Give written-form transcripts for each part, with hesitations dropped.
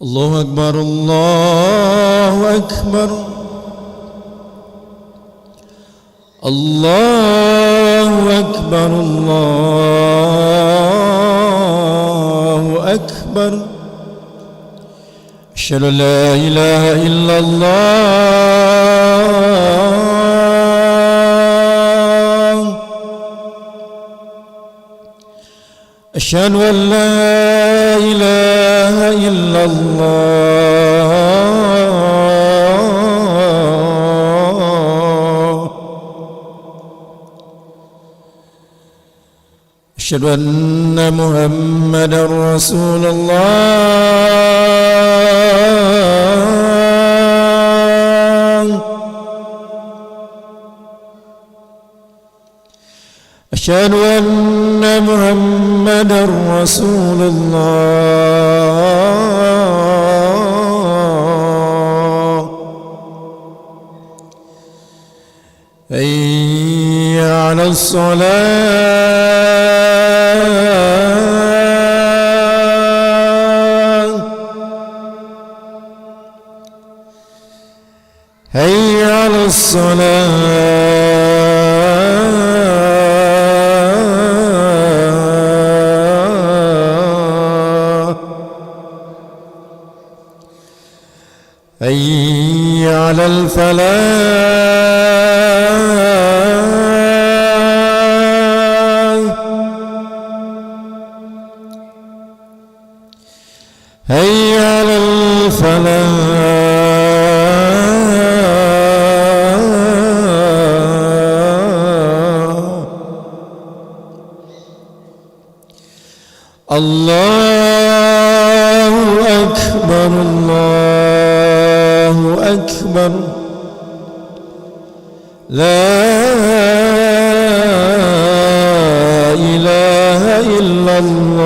الله أكبر الله أكبر الله أكبر الله أكبر. أشهد أن لا إله إلا الله. أشهد أن لا إله إلا الله. أشهد أن محمدا رسول الله. أشهد أن محمدا رسول الله. حي على الصلاة. حي على الصلاة. حي على الفلاح. حي على الفلاح. الله أكبر الله أكبر. لا إله إلا الله.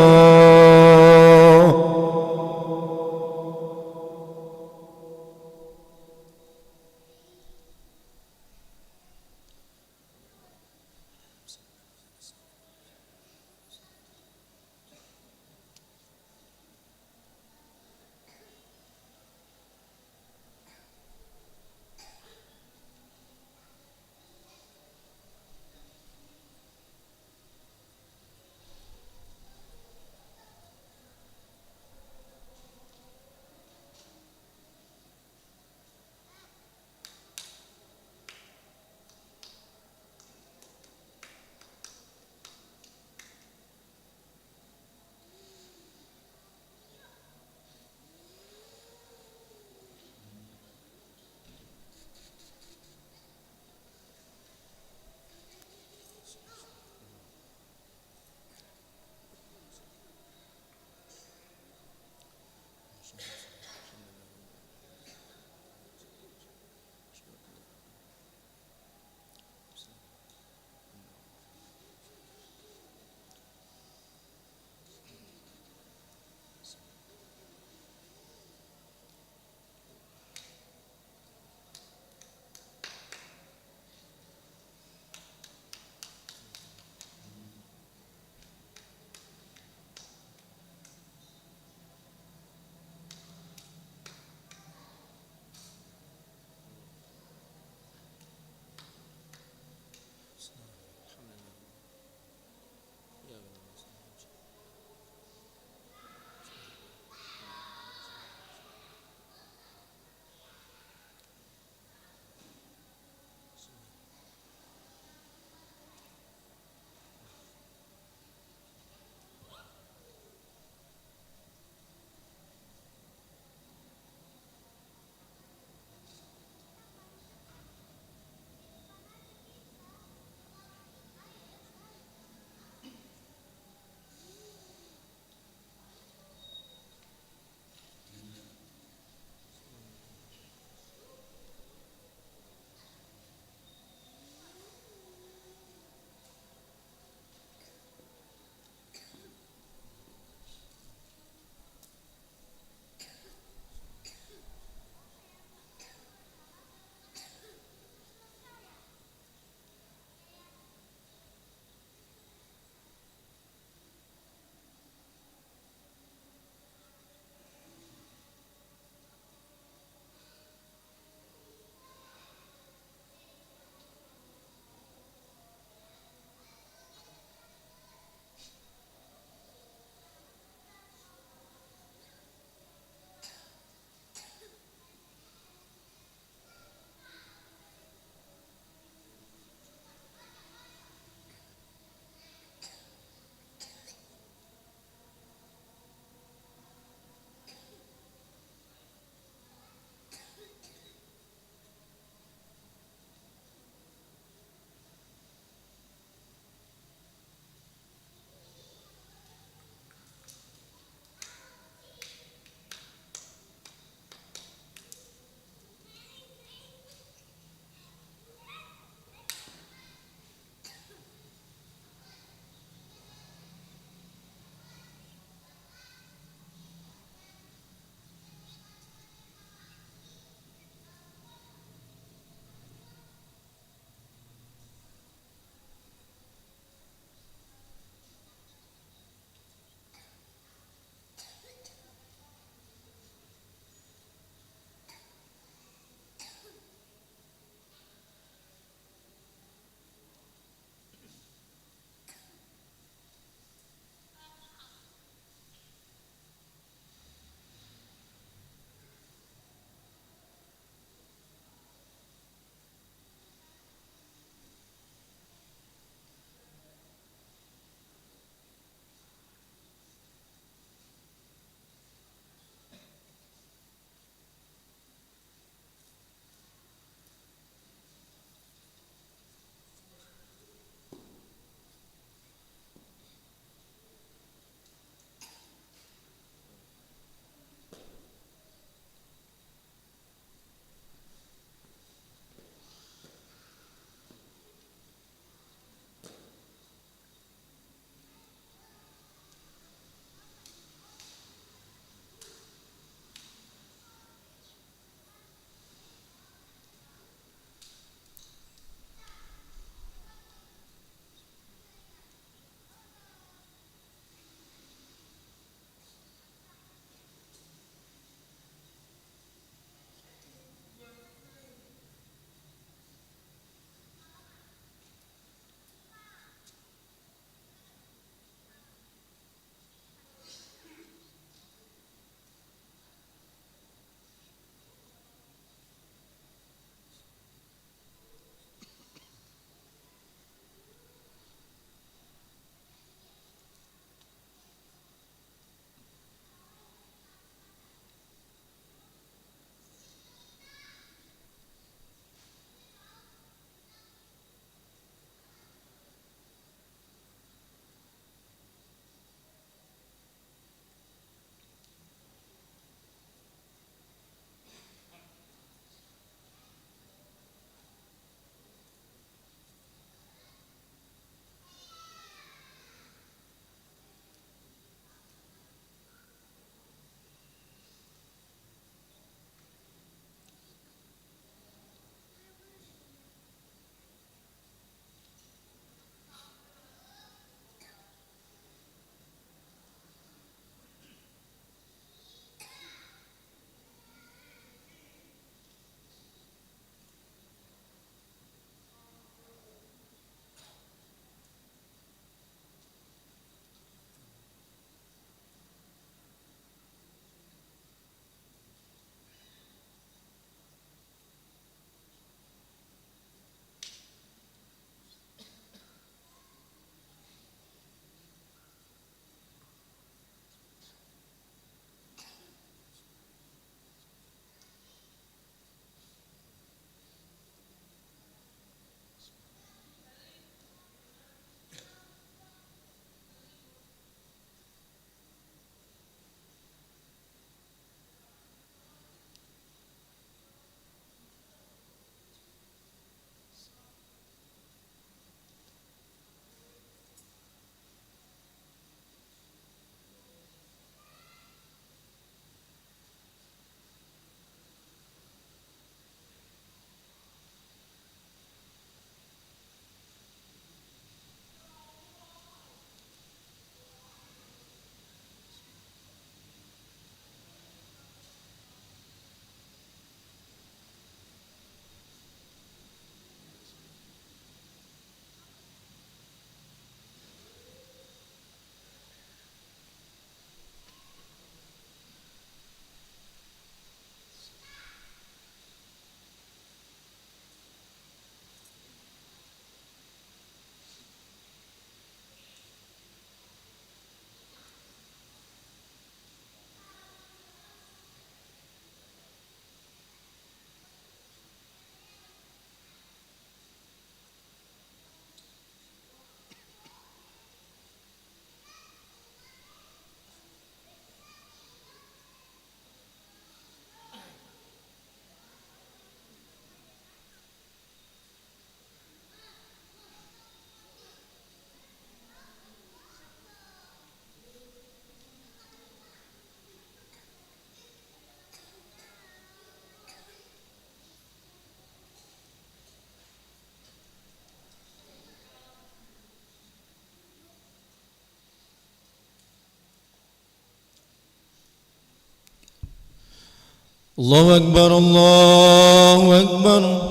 الله أكبر الله أكبر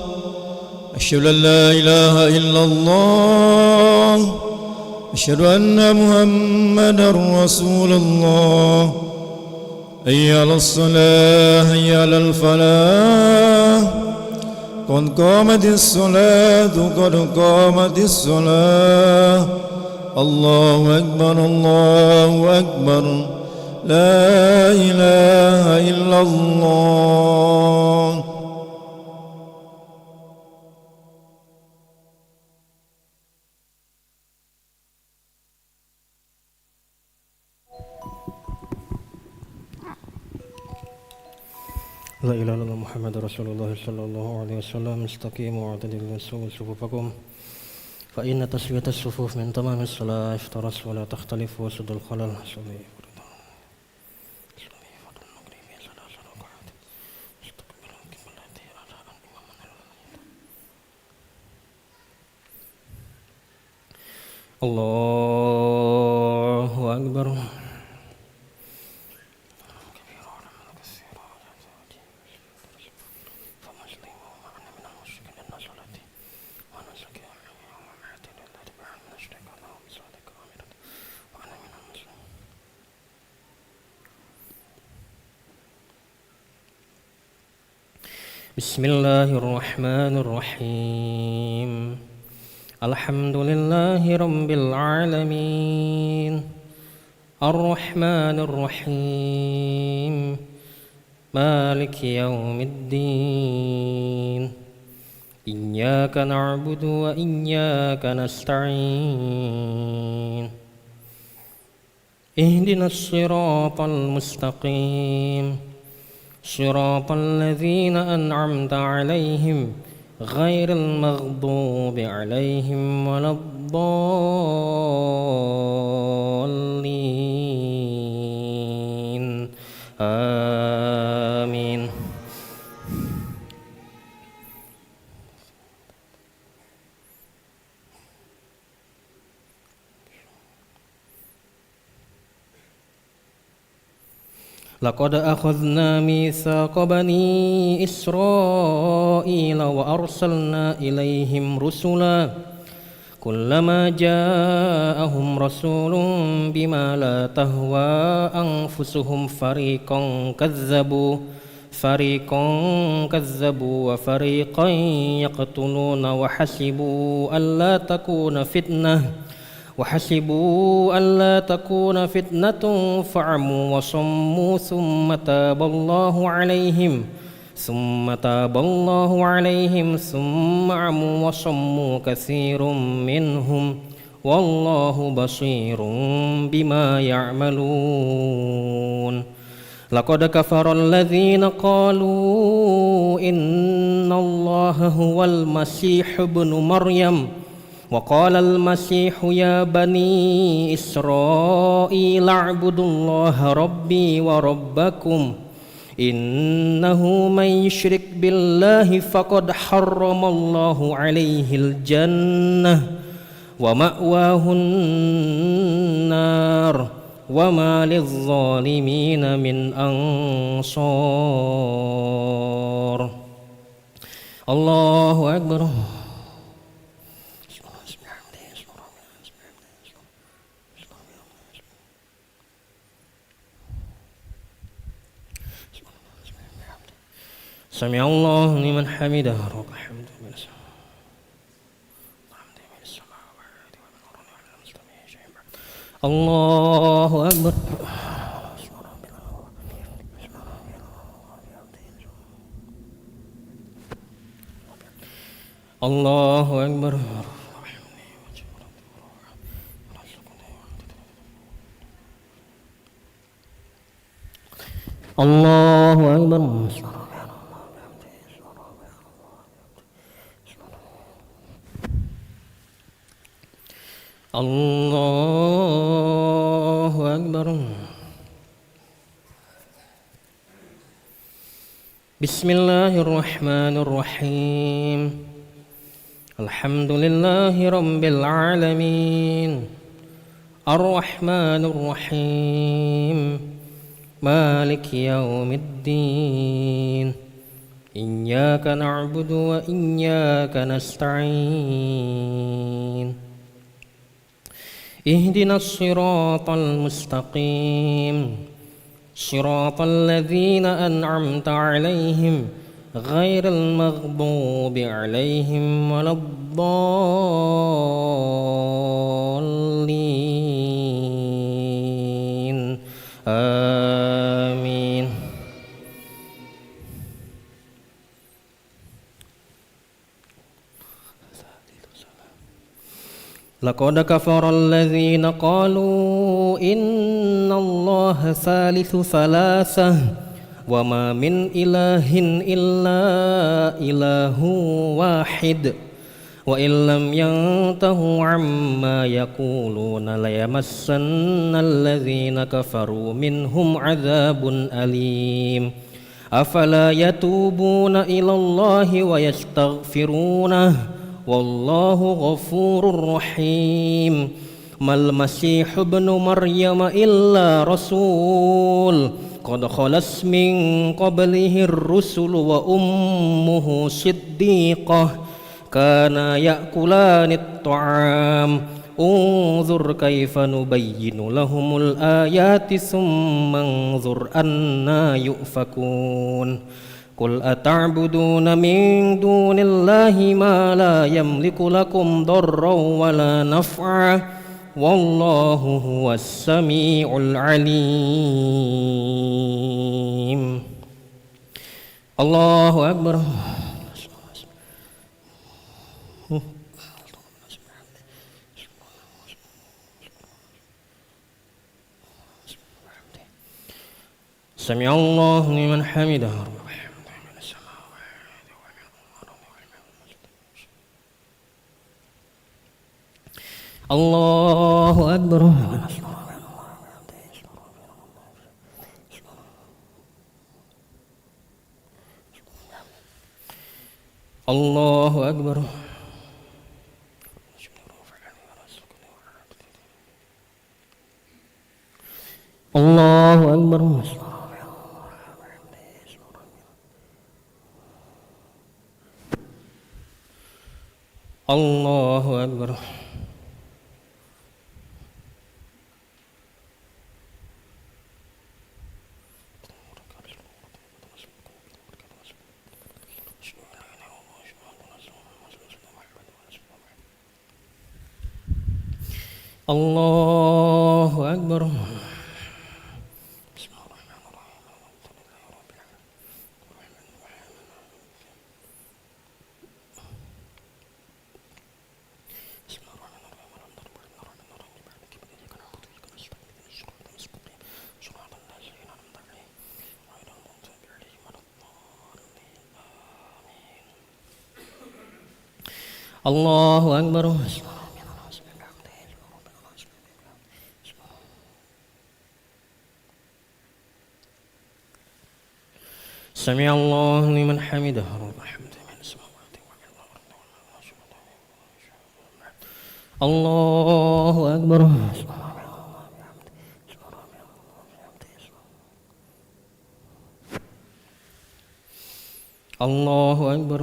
أشهد أن لا إله إلا الله أشهد أن محمدا رسول الله حي على الصلاة حي على الفلاح قد قامت الصلاة قد قامت الصلاة الله أكبر الله أكبر لا إله إلا الله لا إله إلا الله محمد رسول الله صلى الله عليه وسلم استقيموا واعتدلوا سووا صفوفكم فإن تسوية الصفوف من تمام الصلاة افترس ولا تختلف وسد الخلل الله أكبر بسم الله الرحمن الرحيم الحمد لله رب العالمين الرحمن الرحيم مالك يوم الدين إياك نعبد وإياك نستعين اهدنا الصراط المستقيم صراط الذين أنعمت عليهم غير المغضوب عليهم ولا الضالين آمين لقد أخذنا ميثاق بني إسرائيل وأرسلنا إليهم رسلا كلما جاءهم رسول بما لا تهوى أنفسهم فريقا كذبوا وفريقا يقتلون وحسبوا ألا تكون فتنة فعموا وصموا ثم تاب الله عليهم ثم عموا وصموا كثير منهم والله بصير بما يعملون لقد كفر الذين قالوا إن الله هو المسيح ابن مريم وقال المسيح يا بني إسرائيل اعبدوا الله ربي وربكم إنه من يشرك بالله فقد حرم الله عليه الجنة ومأواه النار وما للظالمين من أنصار الله أكبر سمع الله لمن حمده الله أكبر الله أكبر الله أكبر الله أكبر بسم الله الرحمن الرحيم الحمد لله رب العالمين الرحمن الرحيم مالك يوم الدين إياك نعبد وإياك نستعين اهدنا الصراط المستقيم صراط الذين أنعمت عليهم غير المغضوب عليهم ولا الضالين آمين. لقد كفر الذين قالوا إن الله ثالث ثلاثة وما من إله إلا إله واحد وإن لم ينتهوا عما يقولون ليمسن الذين كفروا منهم عذاب أليم أفلا يتوبون إلى الله ويستغفرونه والله غفور رحيم ما المسيح ابن مريم إلا رسول قد خلت من قبله الرسل وأمه صديقة كانا يأكلان الطعام انظر كيف نبين لهم الآيات ثم انظر أنا يؤفكون قل أتعبدون من دون الله ما لا يملك لكم ضرا ولا نفعا والله هو السميع العليم. الله أكبر. سمع الله لمن حمده. الله أكبر. الله أكبر. الله أكبر. الله أكبر. الله أكبر. الله أكبر. سمع الله لمن حمده. الله أكبر. الله أكبر.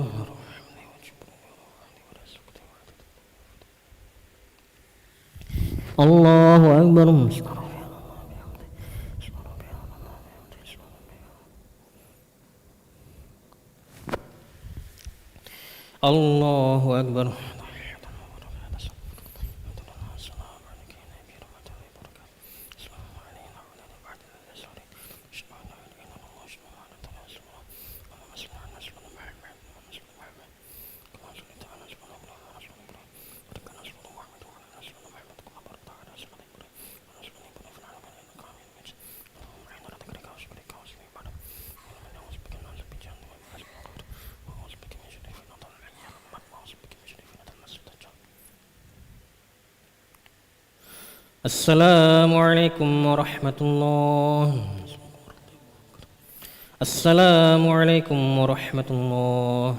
الله أكبر. الله أكبر. السلام عليكم ورحمة الله. السلام عليكم ورحمة الله.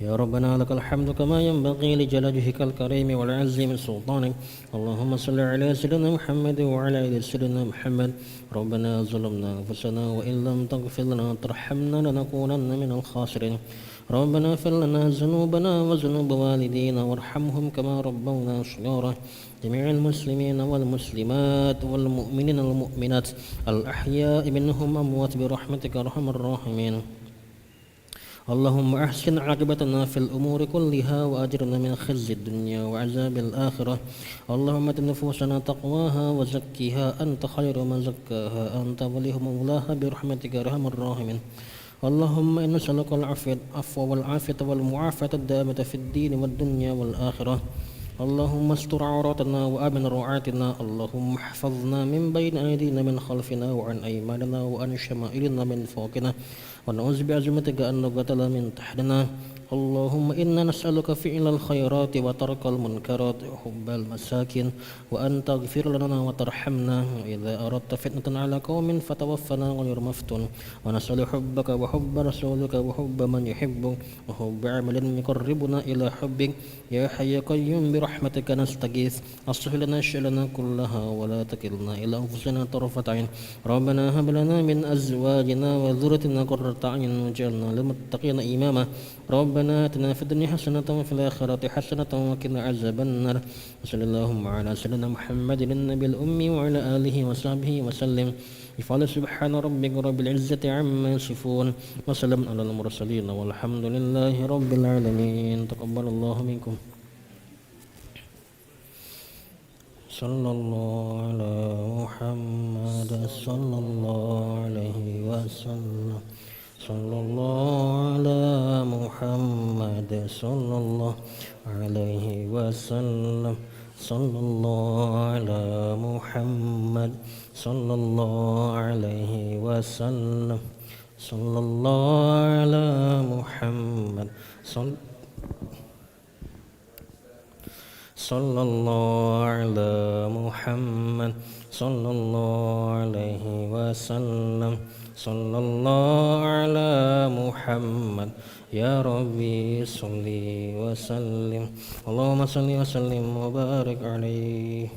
يا ربنا لك الحمد كما ينبغي لجلال وجهك الكريم والعز من سلطانك. اللهم صل على سيدنا محمد وعلى آل سيدنا محمد. ربنا ظلمنا أنفسنا وإن لم تغفر لنا وترحمنا لنكونن من الخاسرين. ربنا اغفر لنا ذنوبنا وذنوب والدينا وارحمهم كما ربونا صغارا. جميع المسلمين والمسلمات والمؤمنين والمؤمنات الأحياء منهم أموات برحمتك أرحم الراحمين. اللهم أحسن عاقبتنا في الأمور كلها وأجرنا من خزي الدنيا وعذاب الآخرة. اللهم آت نفوسنا تقواها وزكها أنت خير من زكاها أنت وليها مولاها برحمتك أرحم الراحمين. اللهم إنا نسألك العفو والعافية والمعافاة الدائمة في الدين والدنيا والآخرة. اللهم استر عوراتنا وآمن روعاتنا. اللهم احفظنا من بين أيدينا من خلفنا وعن أيماننا وعن شمائلنا من فوقنا ونعوذ بعظمتك أن نغتال من تحتنا. اللهم إنا نسألك فعل الخيرات وترك المنكرات وحب المساكين وأن تغفر لنا وترحمنا. وإذا أردت فتنة على قوم فتوفنا غير مفتون. ونسأل حبك وحب رسولك وحب من يحبك وحب عمل يقربنا إلى حبك. يا حي يا قيوم برحمتك نستغيث. أصلح لنا شأننا كلها ولا تكلنا إلى أنفسنا طرفة عين. ربنا هب لنا من أزواجنا وذريتنا قرة أعين واجعلنا للمتقين إماما. ربنا آتنا في الدنيا حسنة وفي الآخرة حسنة وقنا عذاب النار. وصلى اللهم على سيدنا محمد النبي الأمي وعلى آله وصحبه وسلم. يفعل سبحان ربك رب العزة عما يصفون وسلام على المرسلين والحمد لله رب العالمين. تقبل الله منكم. صلى الله على محمد صلى الله عليه وسلم. صلى الله على محمد صلى الله عليه وسلم. صلى الله على محمد صلى الله عليه وسلم. صلى الله على محمد صلى الله على محمد صلى الله عليه وسلم. صلى الله على محمد. يا ربي صل وسلم. اللهم صل وسلم وبارك عليه.